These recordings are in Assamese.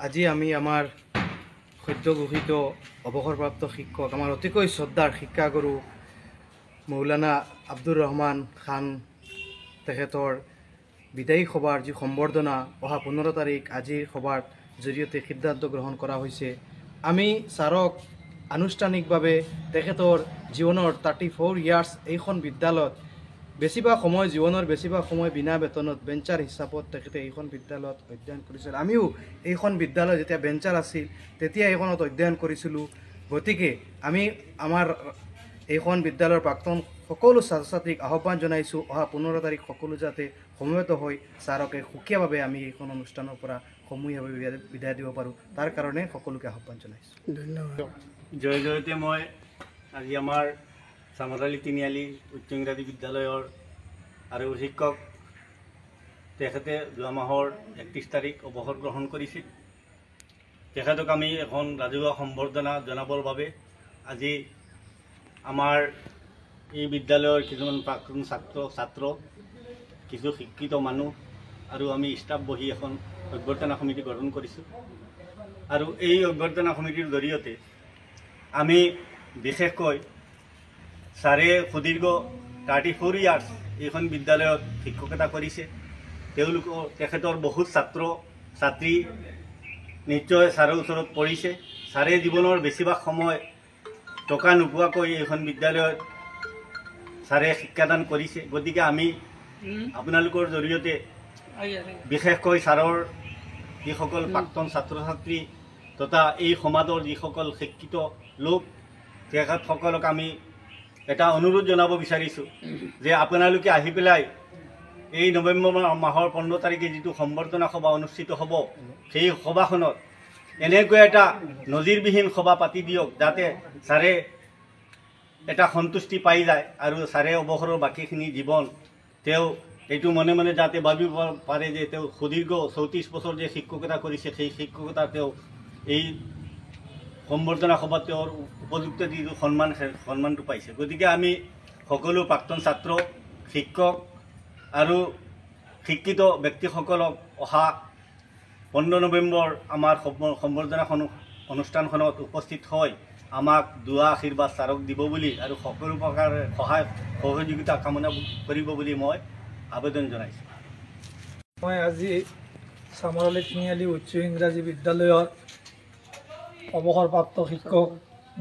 আজি আমি আমাৰ সদ্য ঘোষিত অবসৰপ্ৰাপ্ত শিক্ষক আমাৰ অতিকৈ শ্ৰদ্ধাৰ শিক্ষাগুৰু মৌলানা আব্দুৰ ৰহমান খান তেখেতৰ বিদায়ী সভাৰ যি সম্বৰ্ধনা অহা 15 তাৰিখ আজিৰ সভাৰ জৰিয়তে সিদ্ধান্ত গ্ৰহণ কৰা হৈছে। আমি ছাৰক আনুষ্ঠানিকভাৱে তেখেতৰ জীৱনৰ 34 ইয়াৰ্ছ এইখন বিদ্যালয়ত বেছিভাগ সময় জীৱনৰ বেছিভাগ সময় বিনা বেতনত বেঞ্চাৰ হিচাপত তেখেতে এইখন বিদ্যালয়ত অধ্যয়ন কৰিছিল। আমিও এইখন বিদ্যালয় যেতিয়া বেঞ্চাৰ আছিল তেতিয়া এইখনত অধ্যয়ন কৰিছিলোঁ। গতিকে আমি আমাৰ এইখন বিদ্যালয়ৰ প্ৰাক্তন সকলো ছাত্ৰ ছাত্ৰীক আহ্বান জনাইছোঁ অহা 15 তাৰিখ সকলো যাতে সমবেত হৈ ছাৰকে সুকীয়াভাৱে আমি এইখন অনুষ্ঠানৰ পৰা সমূহীয়াভাৱে বিদায় দিব পাৰোঁ তাৰ কাৰণে সকলোকে আহ্বান জনাইছোঁ। ধন্যবাদ। জয় জয়তে মই আজি আমাৰ চামৰালী তিনিআলি উচ্চ ইংৰাজী বিদ্যালয়ৰ আৰু শিক্ষক তেখেতে যোৱা মাহৰ 31 তাৰিখ অৱসৰ গ্ৰহণ কৰিছিল। তেখেতক আমি এখন ৰাজহুৱা সম্বৰ্ধনা জনাবৰ বাবে আজি আমাৰ এই বিদ্যালয়ৰ কিছুমান প্ৰাক্তন ছাত্ৰ কিছু শিক্ষিত মানুহ আৰু আমি ষ্টাফ বহি এখন অভ্যৰ্থনা সমিতি গঠন কৰিছোঁ। আৰু এই অভ্যৰ্থনা সমিতিৰ জৰিয়তে আমি বিশেষকৈ ছাৰে সুদীৰ্ঘ 34 ইয়াৰ্ছ এইখন বিদ্যালয়ত শিক্ষকতা কৰিছে। তেখেতৰ বহুত ছাত্ৰ ছাত্ৰী নিশ্চয় ছাৰৰ ওচৰত পঢ়িছে। ছাৰে জীৱনৰ বেছিভাগ সময় টকা নোপোৱাকৈ এইখন বিদ্যালয়ত ছাৰে শিক্ষাদান কৰিছে। গতিকে আমি আপোনালোকৰ জৰিয়তে বিশেষকৈ ছাৰৰ যিসকল প্ৰাক্তন ছাত্ৰ ছাত্ৰী তথা এই সমাজৰ যিসকল শিক্ষিত লোক তেখেতসকলক আমি এটা অনুৰোধ জনাব বিচাৰিছোঁ যে আপোনালোকে আহি পেলাই এই নৱেম্বৰ মাহৰ 15 তাৰিখে যিটো সম্বৰ্ধনা সভা অনুষ্ঠিত হ'ব সেই সভাখনত এনেকৈ এটা নজিৰবিহীন সভা পাতি দিয়ক যাতে ছাৰে এটা সন্তুষ্টি পাই যায় আৰু ছাৰে অৱসৰৰ বাকীখিনি জীৱন তেওঁ এইটো মনে মনে যাতে ভাবিব পাৰে যে তেওঁ সুদীৰ্ঘ 34 বছৰ যে শিক্ষকতা কৰিছে সেই শিক্ষকতা তেওঁ এই সম্বৰ্ধনা সভাত তেওঁৰ উপযুক্ত যিটো সন্মানটো পাইছে। গতিকে আমি সকলো প্ৰাক্তন ছাত্ৰ শিক্ষক আৰু শিক্ষিত ব্যক্তিসকলক অহা 15 নৱেম্বৰ আমাৰ সম্বৰ্ধনা অনুষ্ঠানখনত উপস্থিত হৈ আমাক দুৱা আশীৰ্বাদ ছাৰক দিব বুলি আৰু সকলো প্ৰকাৰে সহায় সহযোগিতা কামনা কৰিব বুলি মই আবেদন জনাইছোঁ। মই আজি চামৰালী তিনিআলি উচ্চ ইংৰাজী বিদ্যালয়ৰ অৱসৰপ্ৰাপ্ত শিক্ষক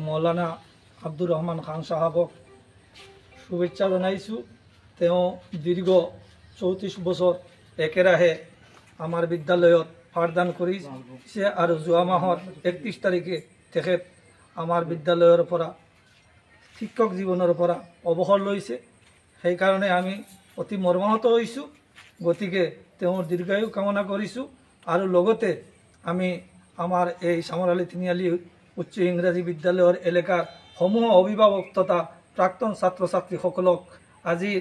মৌলানা আব্দুৰ ৰহমান খান চাহাবক শুভেচ্ছা জনাইছোঁ। তেওঁ দীৰ্ঘ 34 বছৰ একেৰাহে আমাৰ বিদ্যালয়ত পাঠদান কৰিছে আৰু যোৱা মাহৰ 31 তাৰিখে তেখেত আমাৰ বিদ্যালয়ৰ পৰা শিক্ষক জীৱনৰ পৰা অৱসৰ লৈছে। সেইকাৰণে আমি অতি মৰ্মাহত হৈছোঁ। গতিকে তেওঁৰ দীৰ্ঘায়ু কামনা কৰিছোঁ আৰু লগতে আমি আমাৰ এই চামৰালী তিনিআলি উচ্চ ইংৰাজী বিদ্যালয়ৰ এলেকাৰ সমূহ অভিভাৱক তথা প্ৰাক্তন ছাত্ৰ ছাত্ৰীসকলক আজি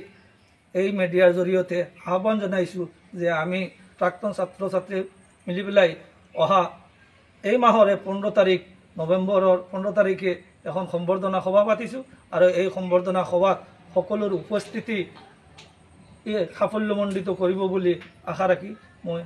এই মিডিয়াৰ জৰিয়তে আহ্বান জনাইছোঁ যে আমি প্ৰাক্তন ছাত্ৰ ছাত্ৰী মিলি পেলাই অহা এই মাহৰে 15 তাৰিখ নৱেম্বৰৰ 15 তাৰিখে এখন সম্বৰ্ধনা সভা পাতিছোঁ আৰু এই সম্বৰ্ধনা সভাত সকলোৰ উপস্থিতি সাফল্যমণ্ডিত কৰিব বুলি আশা ৰাখি মই